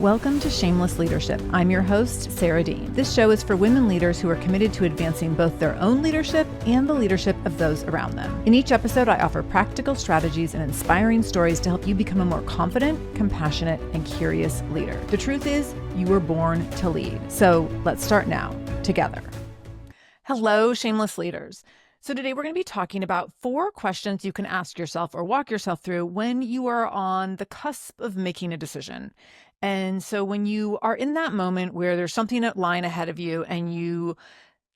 Welcome to Shameless Leadership. I'm your host, Sarah Dean. This show is for women leaders who are committed to advancing both their own leadership and the leadership of those around them. In each episode, I offer practical strategies and inspiring stories to help you become a more confident, compassionate, and curious leader. The truth is, you were born to lead. So let's start now, together. Hello, Shameless Leaders. So today we're going to be talking about 4 questions you can ask yourself or walk yourself through when you are on the cusp of making a decision. And so when you are in that moment where there's something lying ahead of you and you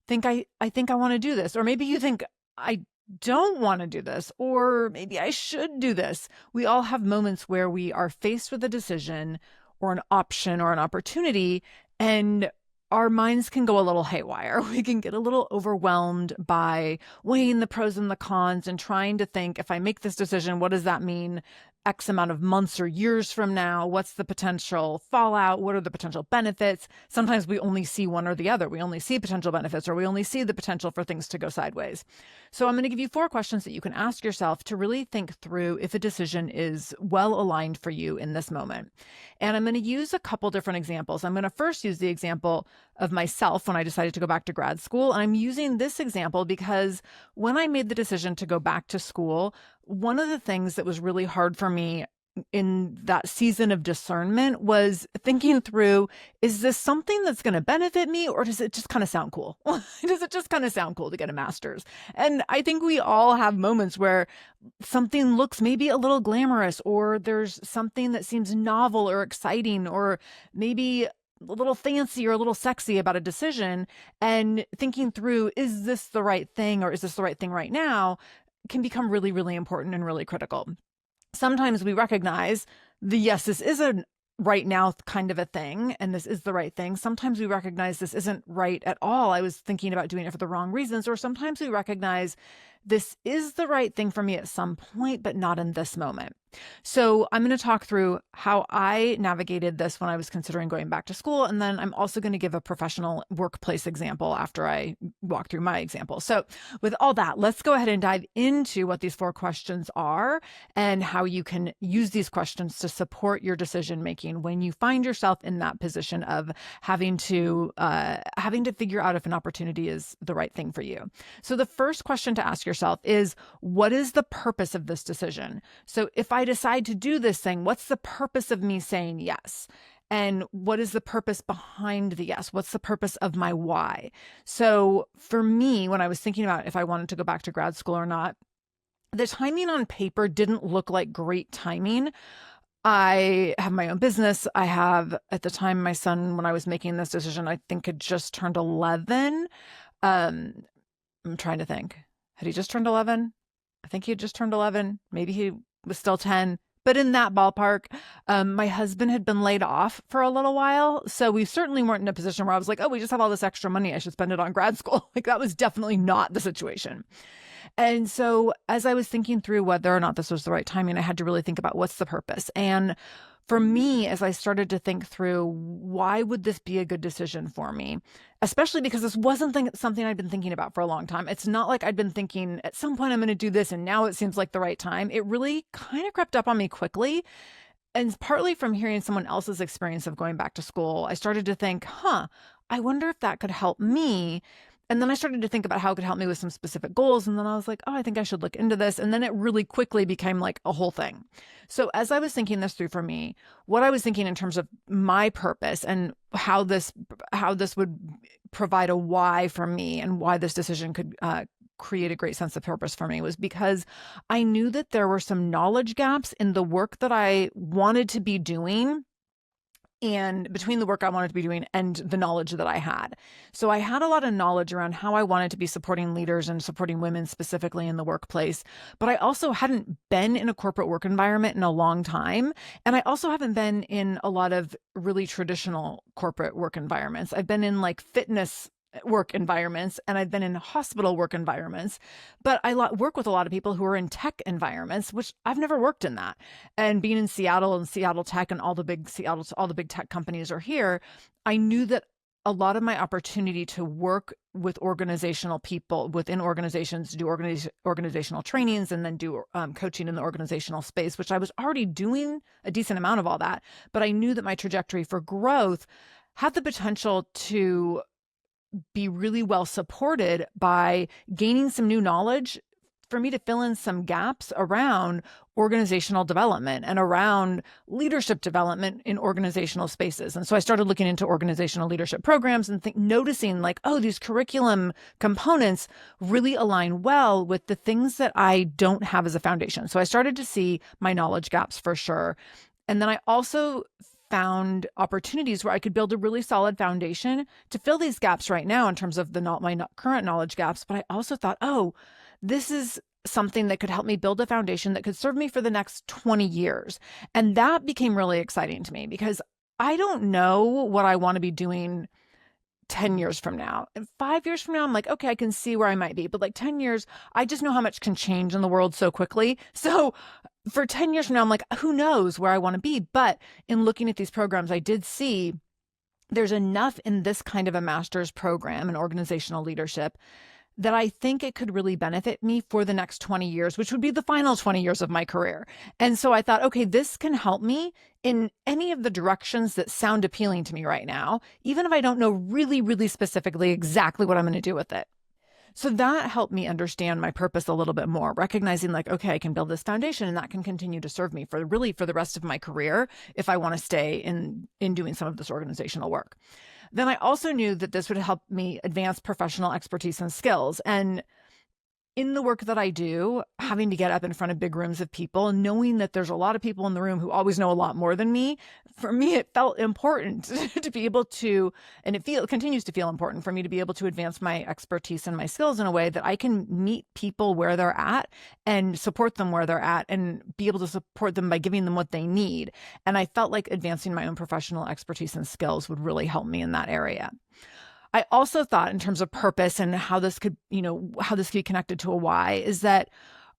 think, I think I want to do this, or maybe you think I don't want to do this, or maybe I should do this. We all have moments where we are faced with a decision or an option or an opportunity, and our minds can go a little haywire. We can get a little overwhelmed by weighing the pros and the cons and trying to think, if I make this decision, what does that mean X amount of months or years from now? What's the potential fallout? What are the potential benefits? Sometimes we only see one or the other. We only see potential benefits, or we only see the potential for things to go sideways. So I'm going to give you 4 questions that you can ask yourself to really think through if a decision is well aligned for you in this moment. And I'm going to use a couple different examples. I'm going to first use the example of myself when I decided to go back to grad school. And I'm using this example because when I made the decision to go back to school, one of the things that was really hard for me in that season of discernment was thinking through, is this something that's going to benefit me, or does it just kind of sound cool? Does it just kind of sound cool to get a master's? And I think we all have moments where something looks maybe a little glamorous, or there's something that seems novel or exciting, or maybe a little fancy or a little sexy about a decision, and thinking through, is this the right thing, or is this the right thing right now, can become really, really important and really critical. Sometimes we recognize yes, this is a right now kind of a thing, and this is the right thing. Sometimes we recognize this isn't right at all. I was thinking about doing it for the wrong reasons. Or sometimes we recognize this is the right thing for me at some point, but not in this moment. So I'm going to talk through how I navigated this when I was considering going back to school. And then I'm also going to give a professional workplace example after I walk through my example. So with all that, let's go ahead and dive into what these 4 questions are and how you can use these questions to support your decision making when you find yourself in that position of having to figure out if an opportunity is the right thing for you. So the first question to ask yourself is, what is the purpose of this decision? So if I decide to do this thing, what's the purpose of me saying yes? And what is the purpose behind the yes? What's the purpose of my why? So for me, when I was thinking about if I wanted to go back to grad school or not, the timing on paper didn't look like great timing. I have my own business. I have, at the time, my son, when I was making this decision, I think had just turned 11. I'm trying to think. Had he just turned 11? I think he had just turned 11. Maybe he was still 10. But in that ballpark, my husband had been laid off for a little while. So we certainly weren't in a position where I was like, oh, we just have all this extra money, I should spend it on grad school. Like, that was definitely not the situation. And so as I was thinking through whether or not this was the right timing, I had to really think about what's the purpose. And for me, as I started to think through, why would this be a good decision for me? Especially because this wasn't something I'd been thinking about for a long time. It's not like I'd been thinking at some point I'm going to do this and now it seems like the right time. It really kind of crept up on me quickly. And partly from hearing someone else's experience of going back to school, I started to think, I wonder if that could help me. And then I started to think about how it could help me with some specific goals. And then I was like, I think I should look into this. And then it really quickly became like a whole thing. So as I was thinking this through for me, what I was thinking in terms of my purpose and how this would provide a why for me and why this decision could create a great sense of purpose for me was because I knew that there were some knowledge gaps in the work that I wanted to be doing, and between the work I wanted to be doing and the knowledge that I had. So I had a lot of knowledge around how I wanted to be supporting leaders and supporting women specifically in the workplace. But I also hadn't been in a corporate work environment in a long time. And I also haven't been in a lot of really traditional corporate work environments. I've been in like fitness work environments, and I've been in hospital work environments, but I work with a lot of people who are in tech environments, which I've never worked in that. And being in Seattle and Seattle Tech and all the big tech companies are here, I knew that a lot of my opportunity to work with organizational people within organizations, do organizational trainings, and then do coaching in the organizational space, which I was already doing a decent amount of all that. But I knew that my trajectory for growth had the potential to be really well supported by gaining some new knowledge for me to fill in some gaps around organizational development and around leadership development in organizational spaces. And so I started looking into organizational leadership programs and noticing like, oh, these curriculum components really align well with the things that I don't have as a foundation. So I started to see my knowledge gaps for sure. And then I also found opportunities where I could build a really solid foundation to fill these gaps right now in terms of my current knowledge gaps. But I also thought, oh, this is something that could help me build a foundation that could serve me for the next 20 years. And that became really exciting to me because I don't know what I want to be doing 10 years from now. And 5 years from now, I'm like, okay, I can see where I might be. But like 10 years, I just know how much can change in the world so quickly. So for 10 years from now, I'm like, who knows where I want to be? But in looking at these programs, I did see there's enough in this kind of a master's program in organizational leadership that I think it could really benefit me for the next 20 years, which would be the final 20 years of my career. And so I thought, okay, this can help me in any of the directions that sound appealing to me right now, even if I don't know really, really specifically exactly what I'm going to do with it. So that helped me understand my purpose a little bit more, recognizing like, okay, I can build this foundation and that can continue to serve me for the rest of my career if I want to stay in doing some of this organizational work. Then I also knew that this would help me advance professional expertise and skills. And in the work that I do, having to get up in front of big rooms of people and knowing that there's a lot of people in the room who always know a lot more than me, for me, it felt important to be able to, and it continues to feel important for me to be able to advance my expertise and my skills in a way that I can meet people where they're at and support them where they're at and be able to support them by giving them what they need. And I felt like advancing my own professional expertise and skills would really help me in that area. I also thought in terms of purpose and how this could, how this could be connected to a why is that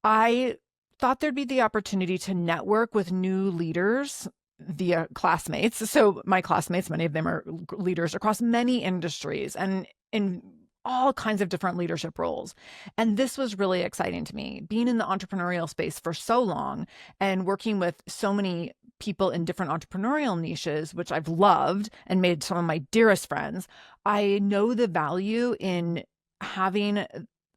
I thought there'd be the opportunity to network with new leaders via classmates. So my classmates, many of them are leaders across many industries and in all kinds of different leadership roles. And this was really exciting to me. Being in the entrepreneurial space for so long and working with so many people in different entrepreneurial niches, which I've loved and made some of my dearest friends, I know the value in having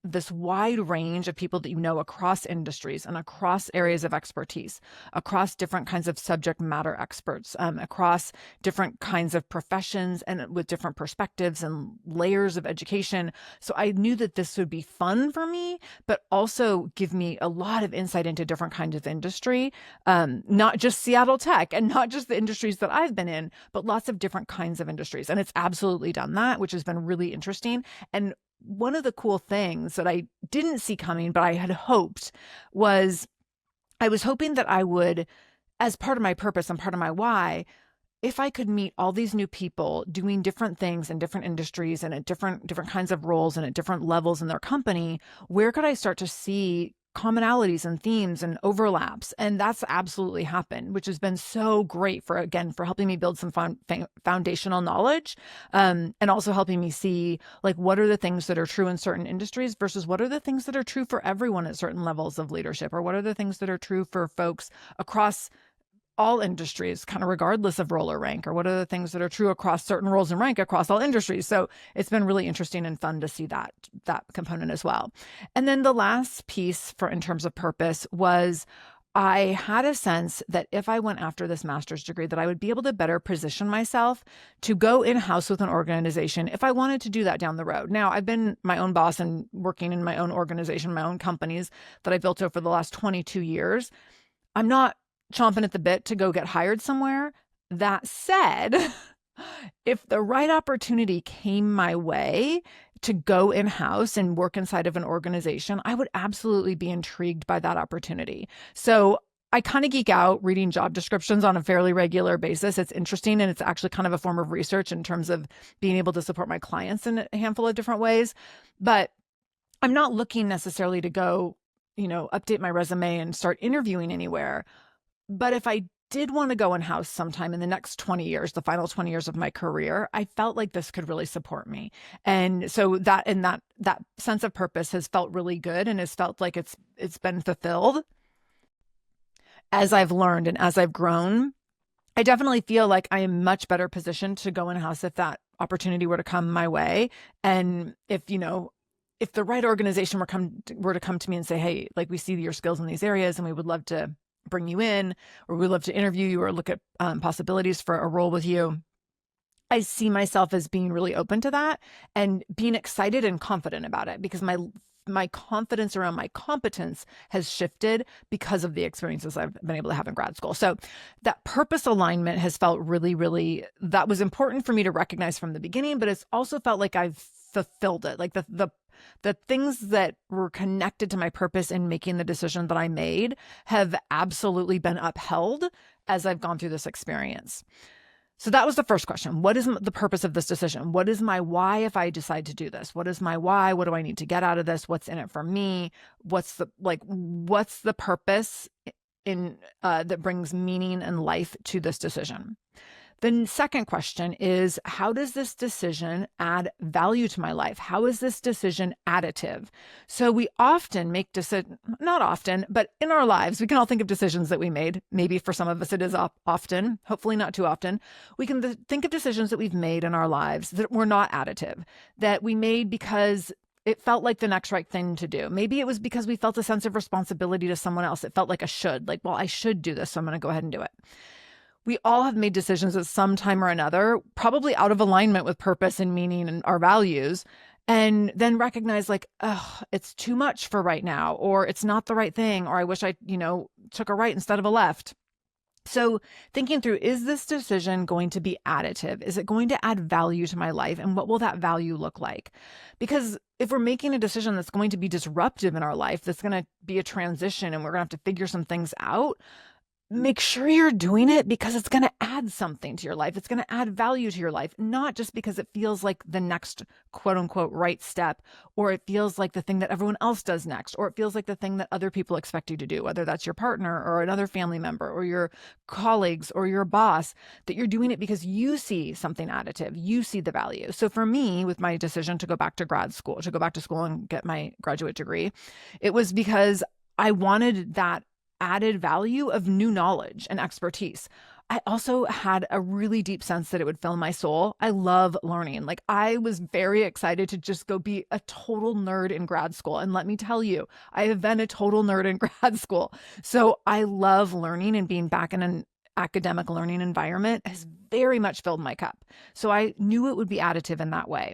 this wide range of people that you know across industries and across areas of expertise, across different kinds of subject matter experts, across different kinds of professions and with different perspectives and layers of education. So I knew that this would be fun for me, but also give me a lot of insight into different kinds of industry, not just Seattle tech and not just the industries that I've been in, but lots of different kinds of industries. And it's absolutely done that, which has been really interesting. And one of the cool things that I didn't see coming, but I had hoped was I was hoping that I would, as part of my purpose and part of my why, if I could meet all these new people doing different things in different industries and at different kinds of roles and at different levels in their company, where could I start to see commonalities and themes and overlaps? And that's absolutely happened, which has been so great for helping me build some foundational knowledge, and also helping me see like what are the things that are true in certain industries versus what are the things that are true for everyone at certain levels of leadership, or what are the things that are true for folks across all industries, kind of regardless of role or rank, or what are the things that are true across certain roles and rank across all industries. So it's been really interesting and fun to see that component as well. And then the last piece in terms of purpose was I had a sense that if I went after this master's degree, that I would be able to better position myself to go in-house with an organization if I wanted to do that down the road. Now, I've been my own boss and working in my own organization, my own companies that I built over the last 22 years. I'm not chomping at the bit to go get hired somewhere. That said, if the right opportunity came my way to go in-house and work inside of an organization, I would absolutely be intrigued by that opportunity. So I kind of geek out reading job descriptions on a fairly regular basis. It's interesting, and it's actually kind of a form of research in terms of being able to support my clients in a handful of different ways. But I'm not looking necessarily to go, update my resume and start interviewing anywhere. But if I did want to go in-house sometime in the next 20 years, the final 20 years of my career, I felt like this could really support me. And so that sense of purpose has felt really good and has felt like it's been fulfilled as I've learned and as I've grown. I definitely feel like I am much better positioned to go in-house if that opportunity were to come my way. And if the right organization were to come to me and say, hey, like, we see your skills in these areas and we would love to bring you in, or we'd love to interview you or look at possibilities for a role with you, I see myself as being really open to that and being excited and confident about it, because my confidence around my competence has shifted because of the experiences I've been able to have in grad school. So that purpose alignment has felt really, really, that was important for me to recognize from the beginning, but it's also felt like I've fulfilled it. Like the things that were connected to my purpose in making the decision that I made have absolutely been upheld as I've gone through this experience. So that was the first question. What is the purpose of this decision? What is my why if I decide to do this? What is my why? What do I need to get out of this? What's in it for me? What's the purpose in that brings meaning and life to this decision? The second question is, how does this decision add value to my life? How is this decision additive? So we often make decisions, not often, but in our lives, we can all think of decisions that we made. Maybe for some of us, it is often, hopefully not too often. We can think of decisions that we've made in our lives that were not additive, that we made because it felt like the next right thing to do. Maybe it was because we felt a sense of responsibility to someone else. It felt like a should, like, well, I should do this, so I'm going to go ahead and do it. We all have made decisions at some time or another, probably out of alignment with purpose and meaning and our values, and then recognize like, oh, it's too much for right now, or it's not the right thing, or I wish I, took a right instead of a left. So thinking through, is this decision going to be additive? Is it going to add value to my life? And what will that value look like? Because if we're making a decision that's going to be disruptive in our life, that's going to be a transition and we're going to have to figure some things out, make sure you're doing it because it's going to add something to your life. It's going to add value to your life, not just because it feels like the next quote unquote right step, or it feels like the thing that everyone else does next, or it feels like the thing that other people expect you to do, whether that's your partner or another family member or your colleagues or your boss, that you're doing it because you see something additive. You see the value. So for me, with my decision to go back to school and get my graduate degree, it was because I wanted that added value of new knowledge and expertise. I also had a really deep sense that it would fill my soul. I love learning. Like, I was very excited to just go be a total nerd in grad school. And let me tell you, I have been a total nerd in grad school. So I love learning, and being back in an academic learning environment has very much filled my cup. So I knew it would be additive in that way.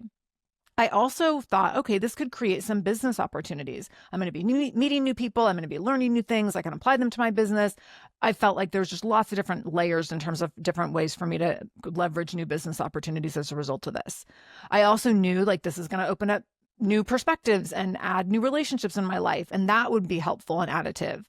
I also thought, okay, this could create some business opportunities. I'm going to be meeting new people. I'm going to be learning new things. I can apply them to my business. I felt like there's just lots of different layers in terms of different ways for me to leverage new business opportunities as a result of this. I also knew like this is going to open up new perspectives and add new relationships in my life, and that would be helpful and additive.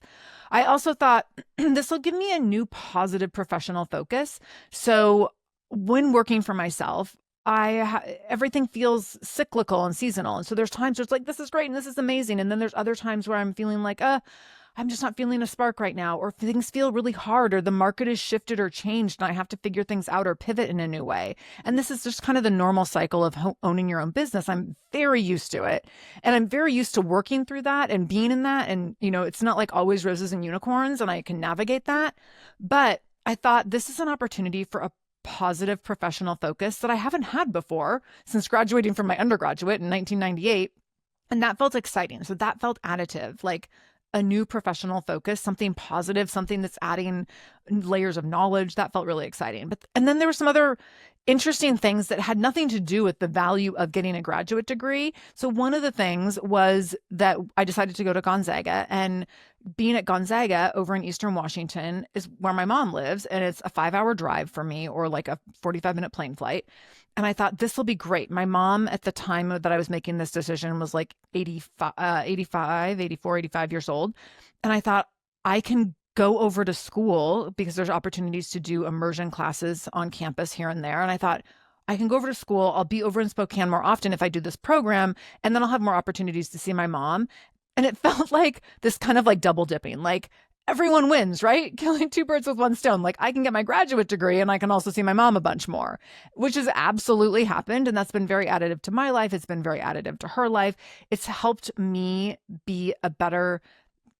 I also thought this will give me a new positive professional focus. So when working for myself, everything feels cyclical and seasonal. And so there's times where it's like, this is great and this is amazing. And then there's other times where I'm feeling like, I'm just not feeling a spark right now, or things feel really hard, or the market is shifted or changed and I have to figure things out or pivot in a new way. And this is just kind of the normal cycle of owning your own business. I'm very used to it. And I'm very used to working through that and being in that. And, it's not like always roses and unicorns, and I can navigate that. But I thought this is an opportunity for a positive professional focus that I haven't had before since graduating from my undergraduate in 1998. And that felt exciting. So that felt additive, like a new professional focus, something positive, something that's adding layers of knowledge. That felt really exciting. And then there were some other interesting things that had nothing to do with the value of getting a graduate degree. So one of the things was that I decided to go to Gonzaga, and being at Gonzaga over in Eastern Washington is where my mom lives. And it's a 5-hour drive for me, or like a 45-minute plane flight. And I thought this will be great. My mom at the time that I was making this decision was like 85 years old. And I thought I can go over to school because there's opportunities to do immersion classes on campus here and there. And I thought, I can go over to school. I'll be over in Spokane more often if I do this program, and then I'll have more opportunities to see my mom. And it felt like this kind of like double dipping. Like, everyone wins, right? Killing two birds with one stone. Like I can get my graduate degree and I can also see my mom a bunch more, which has absolutely happened. And that's been very additive to my life. It's been very additive to her life. It's helped me be a better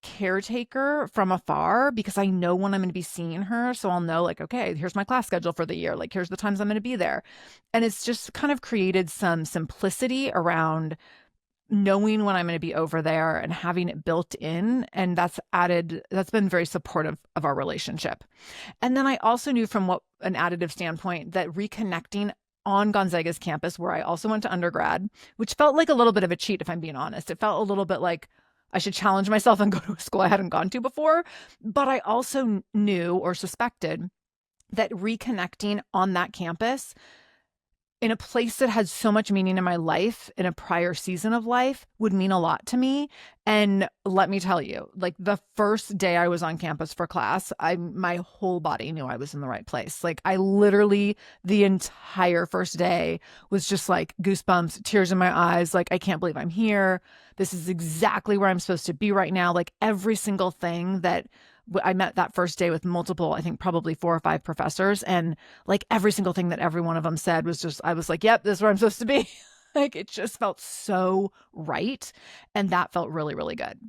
caretaker from afar because I know when I'm going to be seeing her. So I'll know like, okay, here's my class schedule for the year. Like, here's the times I'm going to be there. And it's just kind of created some simplicity around knowing when I'm going to be over there and having it built in. And that's been very supportive of our relationship. And then I also knew from an additive standpoint that reconnecting on Gonzaga's campus, where I also went to undergrad, which felt like a little bit of a cheat, if I'm being honest. It felt a little bit like I should challenge myself and go to a school I hadn't gone to before. But I also knew or suspected that reconnecting on that campus in a place that had so much meaning in my life in a prior season of life would mean a lot to me. And let me tell you, like the first day I was on campus for class, my whole body knew I was in the right place. Like I literally, the entire first day was just like goosebumps, tears in my eyes. Like, I can't believe I'm here. This is exactly where I'm supposed to be right now. Like every single thing that I met that first day with multiple, I think probably 4 or 5 professors. And like every single thing that every one of them said was just, I was like, yep, this is where I'm supposed to be. Like it just felt so right. And that felt really, really good.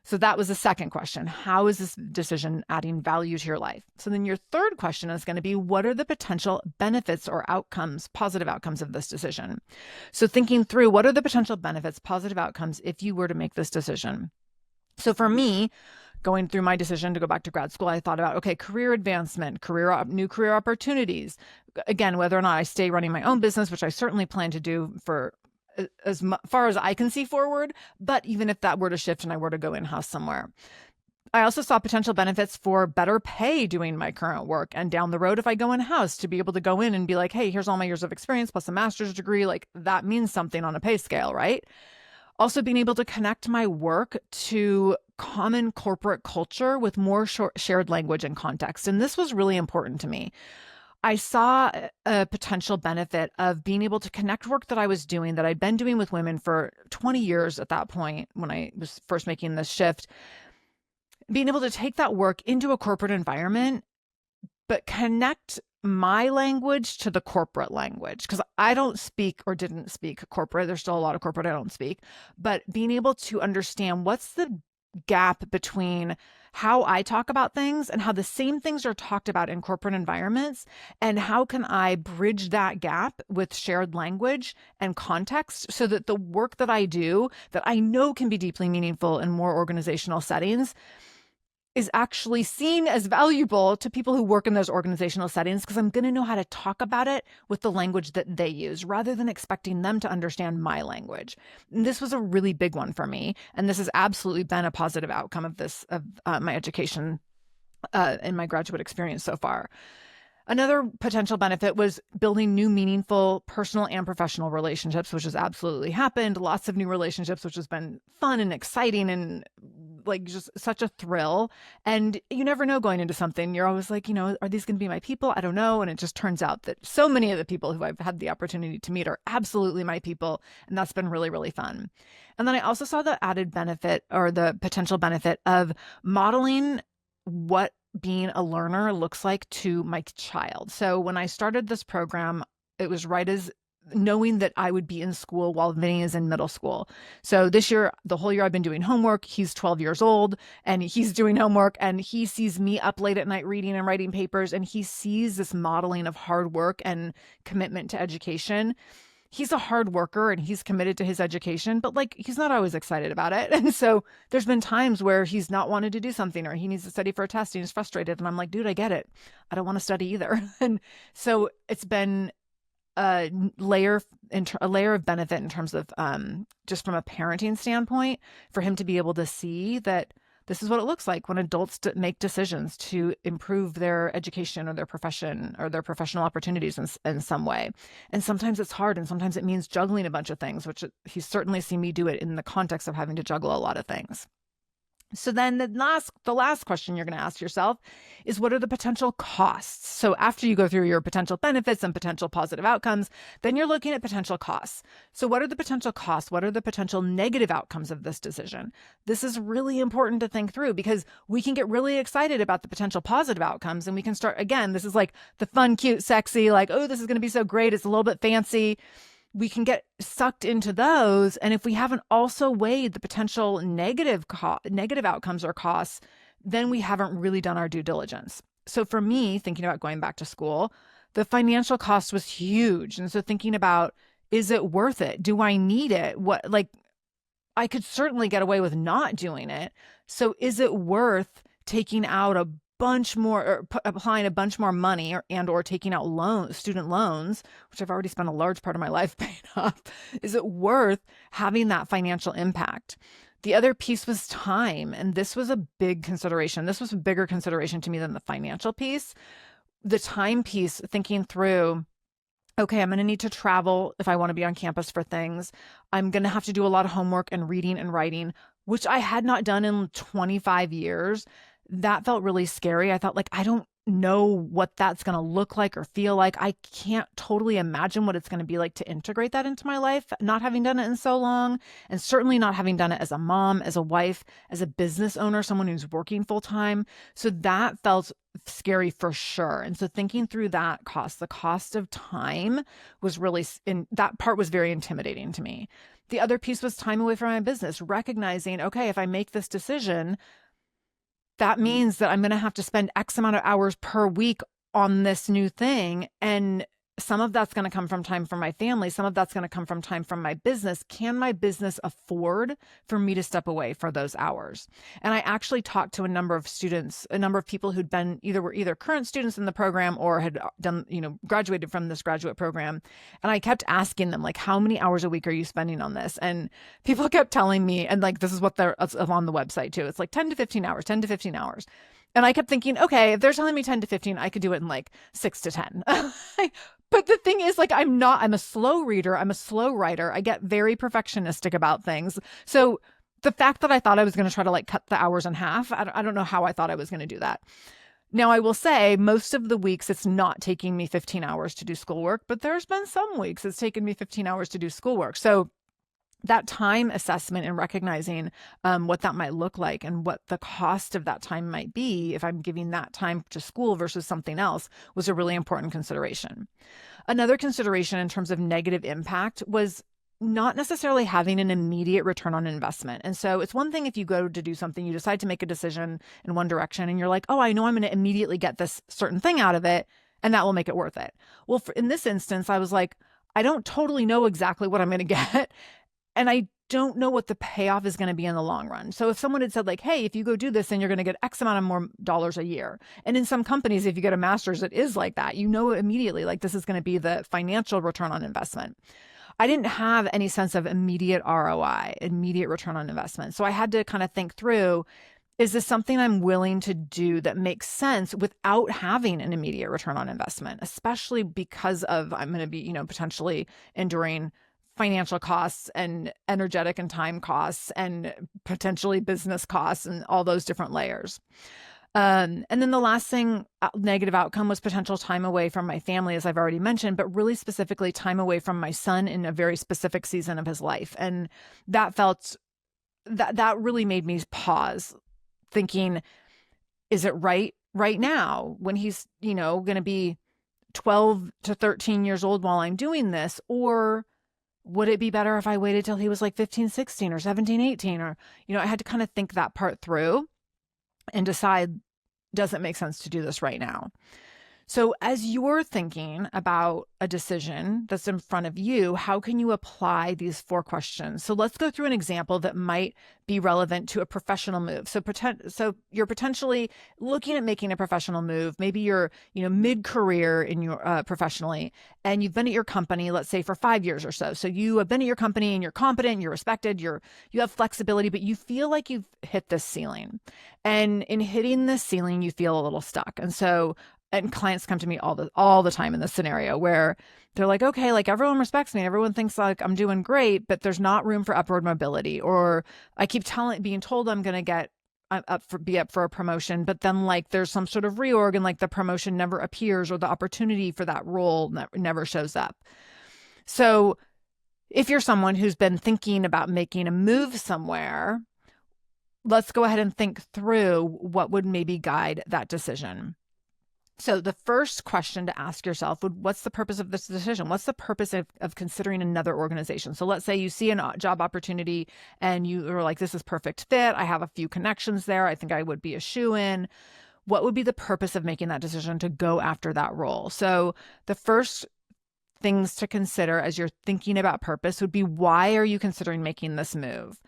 So that was the second question. How is this decision adding value to your life? So then your third question is going to be, what are the potential benefits or outcomes, positive outcomes of this decision? So thinking through, what are the potential benefits, positive outcomes if you were to make this decision? So for me, going through my decision to go back to grad school, I thought about, okay, career advancement, new career opportunities. Again, whether or not I stay running my own business, which I certainly plan to do for as far as I can see forward. But even if that were to shift and I were to go in-house somewhere, I also saw potential benefits for better pay doing my current work. And down the road, if I go in-house, to be able to go in and be like, hey, here's all my years of experience plus a master's degree, like that means something on a pay scale, right? Also being able to connect my work to common corporate culture with more shared language and context. And this was really important to me. I saw a potential benefit of being able to connect work that I was doing, that I'd been doing with women for 20 years at that point when I was first making this shift, being able to take that work into a corporate environment, but connect my language to the corporate language, because I don't speak or didn't speak corporate. There's still a lot of corporate I don't speak, but being able to understand what's the gap between how I talk about things and how the same things are talked about in corporate environments, and how can I bridge that gap with shared language and context so that the work that I do that I know can be deeply meaningful in more organizational settings is actually seen as valuable to people who work in those organizational settings, because I'm going to know how to talk about it with the language that they use rather than expecting them to understand my language. And this was a really big one for me. And this has absolutely been a positive outcome of my education in my graduate experience so far. Another potential benefit was building new, meaningful personal and professional relationships, which has absolutely happened. Lots of new relationships, which has been fun and exciting and like just such a thrill. And you never know going into something. You're always like, are these going to be my people? I don't know. And it just turns out that so many of the people who I've had the opportunity to meet are absolutely my people. And that's been really, really fun. And then I also saw the added benefit or the potential benefit of modeling what being a learner looks like to my child. So when I started this program, it was right as knowing that I would be in school while Vinny is in middle school. So this year, the whole year I've been doing homework. He's 12 years old and he's doing homework, and he sees me up late at night reading and writing papers, and he sees this modeling of hard work and commitment to education. He's a hard worker and he's committed to his education, but like he's not always excited about it. And so there's been times where he's not wanted to do something or he needs to study for a test and he's frustrated. And I'm like, dude, I get it. I don't want to study either. And so it's been a layer of benefit in terms of just from a parenting standpoint for him to be able to see that this is what it looks like when adults make decisions to improve their education or their profession or their professional opportunities in some way. And sometimes it's hard, and sometimes it means juggling a bunch of things, which he's certainly seen me do it in the context of having to juggle a lot of things. So then the last question you're going to ask yourself is, what are the potential costs? So after you go through your potential benefits and potential positive outcomes, then you're looking at potential costs. So what are the potential costs? What are the potential negative outcomes of this decision? This is really important to think through, because we can get really excited about the potential positive outcomes, and we can start, again, this is like the fun, cute, sexy, like, oh, this is going to be so great. It's a little bit fancy. We can get sucked into those. And if we haven't also weighed the potential negative outcomes or costs, then we haven't really done our due diligence. So for me, thinking about going back to school, the financial cost was huge. And so thinking about, is it worth it? Do I need it? I could certainly get away with not doing it. So is it worth taking out a bunch more, or applying a bunch more money, or taking out student loans, which I've already spent a large part of my life paying off? Is it worth having that financial impact? The other piece was time. And this was a big consideration. This was a bigger consideration to me than the financial piece. The time piece, thinking through, okay, I'm going to need to travel if I want to be on campus for things. I'm going to have to do a lot of homework and reading and writing, which I had not done in 25 years. That felt really scary. I thought, like, I don't know what that's going to look like or feel like. I can't totally imagine what it's going to be like to integrate that into my life, not having done it in so long, and certainly not having done it as a mom, as a wife, as a business owner, someone who's working full time. So that felt scary for sure. And so thinking through that cost, the cost of time, was really, that part was very intimidating to me. The other piece was time away from my business, recognizing, okay, if I make this decision, that means that I'm going to have to spend X amount of hours per week on this new thing. And some of that's going to come from time from my family. Some of that's going to come from time from my business. Can my business afford for me to step away for those hours? And I actually talked to a number of students, a number of people who'd been either current students in the program or had done, graduated from this graduate program. And I kept asking them, like, how many hours a week are you spending on this? And people kept telling me, and like, this is what it's on the website too. It's like 10 to 15 hours, 10 to 15 hours. And I kept thinking, okay, if they're telling me 10 to 15, I could do it in like 6 to 10. But the thing is, like, I'm a slow reader. I'm a slow writer. I get very perfectionistic about things. So the fact that I thought I was going to try to like cut the hours in half, I don't know how I thought I was going to do that. Now, I will say most of the weeks it's not taking me 15 hours to do schoolwork, but there's been some weeks it's taken me 15 hours to do schoolwork. So that time assessment and recognizing what that might look like and what the cost of that time might be if I'm giving that time to school versus something else was a really important consideration. Another consideration in terms of negative impact was not necessarily having an immediate return on investment. And so it's one thing if you go to do something, you decide to make a decision in one direction and you're like, oh, I know I'm going to immediately get this certain thing out of it and that will make it worth it. Well, in this instance, I was like, I don't totally know exactly what I'm going to get. And I don't know what the payoff is going to be in the long run. So if someone had said like, hey, if you go do this, then you're going to get X amount of more dollars a year. And in some companies, if you get a master's, it is like that. You know immediately, like, this is going to be the financial return on investment. I didn't have any sense of immediate ROI, immediate return on investment. So I had to kind of think through, is this something I'm willing to do that makes sense without having an immediate return on investment, especially because of I'm going to be, potentially enduring financial costs and energetic and time costs and potentially business costs and all those different layers. And then the last thing, negative outcome, was potential time away from my family, as I've already mentioned, but really specifically time away from my son in a very specific season of his life. And that really made me pause, thinking, is it right now when he's, going to be 12 to 13 years old while I'm doing this? Or would it be better if I waited till he was like 15, 16 or 17, 18? Or, I had to kind of think that part through and decide, does it make sense to do this right now? So as you're thinking about a decision that's in front of you, how can you apply these 4 questions? So let's go through an example that might be relevant to a professional move. So you're potentially looking at making a professional move. Maybe you're, mid-career in your professionally, and you've been at your company, let's say for 5 years or so. So you have been at your company and you're competent, you're respected, you have flexibility, but you feel like you've hit this ceiling. And in hitting this ceiling, you feel a little stuck. And clients come to me all the time in this scenario where they're like, okay, like everyone respects me and everyone thinks like I'm doing great, but there's not room for upward mobility. Or I keep being told I'm going to get be up for a promotion, but then like there's some sort of reorg and like the promotion never appears or the opportunity for that role never shows up. So if you're someone who's been thinking about making a move somewhere, let's go ahead and think through what would maybe guide that decision. So the first question to ask yourself would, what's the purpose of this decision? What's the purpose of considering another organization? So let's say you see a job opportunity and you are like, this is perfect fit. I have a few connections there. I think I would be a shoo-in. What would be the purpose of making that decision to go after that role? So the first things to consider as you're thinking about purpose would be, why are you considering making this move?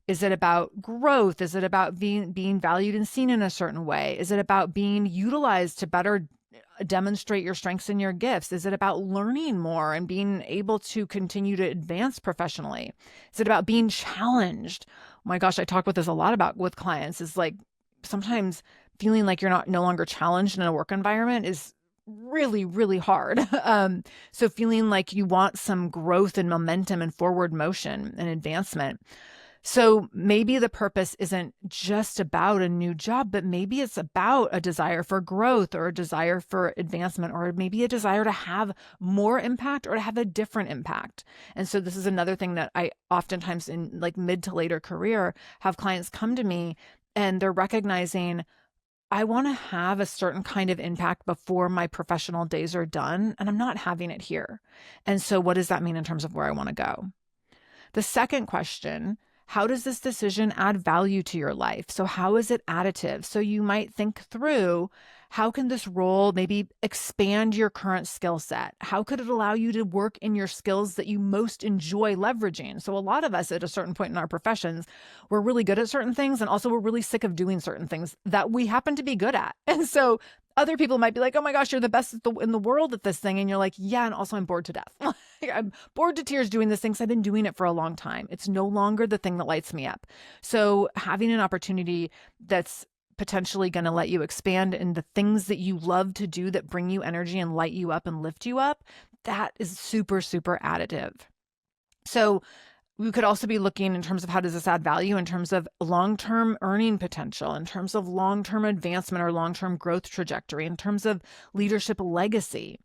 Is it about growth? Is it about being valued and seen in a certain way? Is it about being utilized to better demonstrate your strengths and your gifts? Is it about learning more and being able to continue to advance professionally? Is it about being challenged? Oh my gosh, I talk with this a lot about with clients, is like sometimes feeling like you're no longer challenged in a work environment is really, really hard. So feeling like you want some growth and momentum and forward motion and advancement. So maybe the purpose isn't just about a new job, but maybe it's about a desire for growth or a desire for advancement, or maybe a desire to have more impact or to have a different impact. And so this is another thing that I oftentimes in like mid to later career have clients come to me and they're recognizing, I want to have a certain kind of impact before my professional days are done, and I'm not having it here. And so what does that mean in terms of where I want to go? The second question, how does this decision add value to your life? So how is it additive? So you might think through, how can this role maybe expand your current skill set? How could it allow you to work in your skills that you most enjoy leveraging? So a lot of us at a certain point in our professions, we're really good at certain things, and also we're really sick of doing certain things that we happen to be good at. And so other people might be like, oh my gosh, you're the best in the world at this thing. And you're like, yeah, and also I'm bored to death. I'm bored to tears doing this thing because I've been doing it for a long time. It's no longer the thing that lights me up. So having an opportunity that's potentially going to let you expand in the things that you love to do that bring you energy and light you up and lift you up, that is super, super additive. So we could also be looking in terms of, how does this add value in terms of long-term earning potential, in terms of long-term advancement or long-term growth trajectory, in terms of leadership legacy.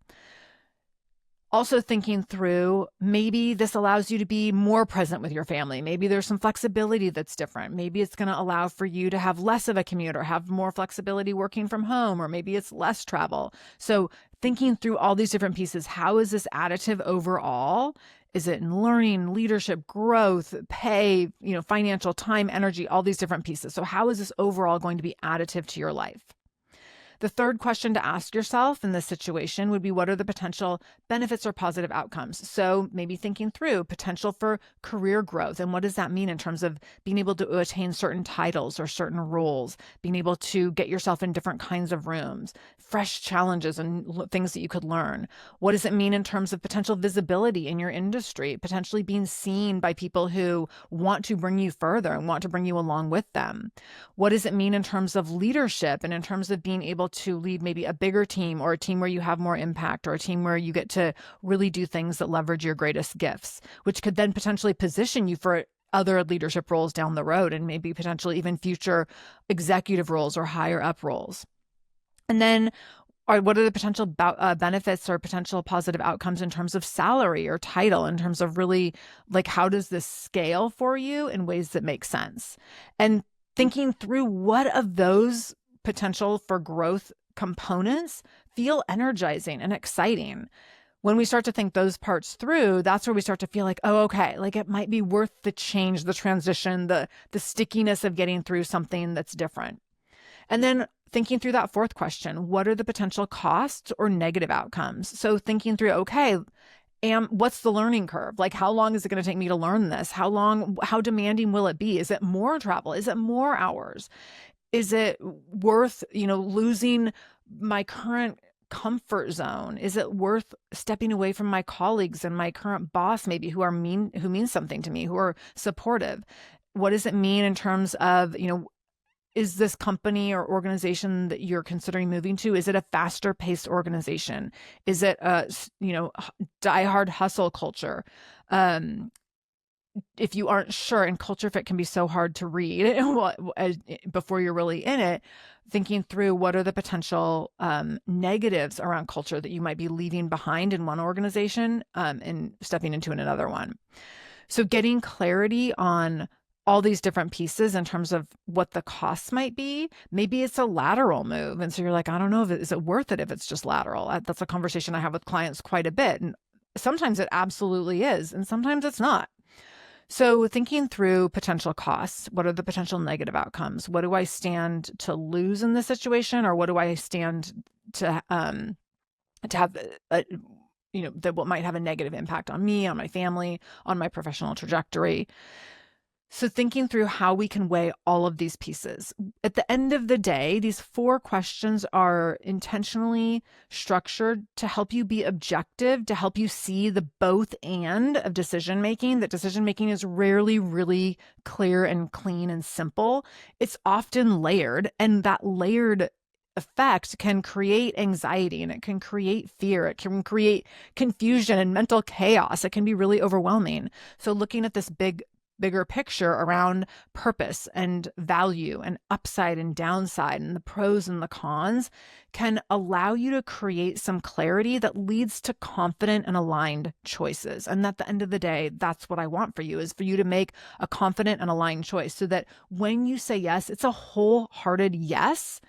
Also thinking through, maybe this allows you to be more present with your family. Maybe there's some flexibility that's different. Maybe it's going to allow for you to have less of a commute or have more flexibility working from home, or maybe it's less travel. So thinking through all these different pieces, how is this additive overall? Is it in learning, leadership, growth, pay, financial, time, energy, all these different pieces? So how is this overall going to be additive to your life? The third question to ask yourself in this situation would be, what are the potential benefits or positive outcomes? So maybe thinking through potential for career growth. And what does that mean in terms of being able to attain certain titles or certain roles, being able to get yourself in different kinds of rooms, fresh challenges and things that you could learn? What does it mean in terms of potential visibility in your industry, potentially being seen by people who want to bring you further and want to bring you along with them? What does it mean in terms of leadership and in terms of being able to lead maybe a bigger team, or a team where you have more impact, or a team where you get to really do things that leverage your greatest gifts, which could then potentially position you for other leadership roles down the road, and maybe potentially even future executive roles or higher up roles. And then what are the potential benefits or potential positive outcomes in terms of salary or title, in terms of really like, how does this scale for you in ways that make sense? And thinking through, what of those potential for growth components feel energizing and exciting. When we start to think those parts through, that's where we start to feel like, oh, okay, like it might be worth the change, the transition, the stickiness of getting through something that's different. And then thinking through that fourth question, what are the potential costs or negative outcomes? So thinking through, okay, what's the learning curve? Like, how long is it going to take me to learn this? How demanding will it be? Is it more travel? Is it more hours? Is it worth, losing my current comfort zone? Is it worth stepping away from my colleagues and my current boss, maybe who means something to me, who are supportive? What does it mean in terms of, is this company or organization that you're considering moving to, is it a faster paced organization? Is it a, diehard hustle culture? if you aren't sure, and culture fit can be so hard to read before you're really in it, thinking through what are the potential negatives around culture that you might be leaving behind in one organization and stepping into another one. So getting clarity on all these different pieces in terms of what the costs might be. Maybe it's a lateral move. And so you're like, I don't know, is it worth it if it's just lateral? That's a conversation I have with clients quite a bit. And sometimes it absolutely is, and sometimes it's not. So thinking through potential costs, what are the potential negative outcomes? What do I stand to lose in this situation? Or what do I stand to have, that what might have a negative impact on me, on my family, on my professional trajectory? So thinking through how we can weigh all of these pieces. At the end of the day, these 4 questions are intentionally structured to help you be objective, to help you see the both and of decision making. That decision making is rarely really clear and clean and simple. It's often layered, and that layered effect can create anxiety, and it can create fear. It can create confusion and mental chaos. It can be really overwhelming. So looking at this bigger picture around purpose and value and upside and downside and the pros and the cons can allow you to create some clarity that leads to confident and aligned choices. And at the end of the day, that's what I want for you, is for you to make a confident and aligned choice so that when you say yes, it's a wholehearted yes.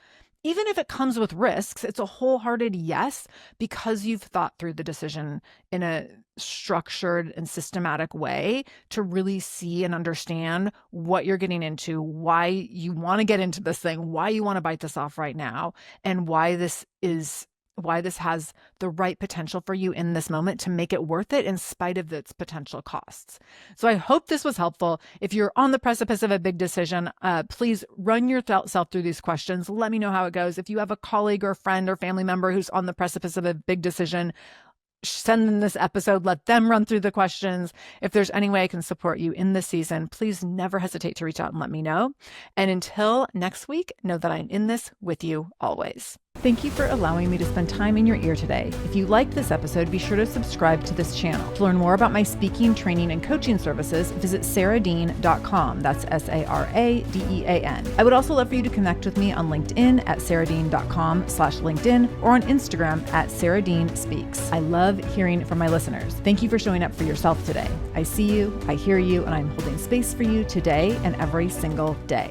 Even if it comes with risks, it's a wholehearted yes because you've thought through the decision in a structured and systematic way to really see and understand what you're getting into, why you want to get into this thing, why you want to bite this off right now, and why this has the right potential for you in this moment to make it worth it in spite of its potential costs. So I hope this was helpful. If you're on the precipice of a big decision, please run yourself through these questions. Let me know how it goes. If you have a colleague or friend or family member who's on the precipice of a big decision, send them this episode, let them run through the questions. If there's any way I can support you in this season, please never hesitate to reach out and let me know. And until next week, know that I'm in this with you always. Thank you for allowing me to spend time in your ear today. If you liked this episode, be sure to subscribe to this channel. To learn more about my speaking, training, and coaching services, visit saradean.com. That's SARADEAN. I would also love for you to connect with me on LinkedIn at saradean.com/LinkedIn or on Instagram at saradeanspeaks. I love hearing from my listeners. Thank you for showing up for yourself today. I see you, I hear you, and I'm holding space for you today and every single day.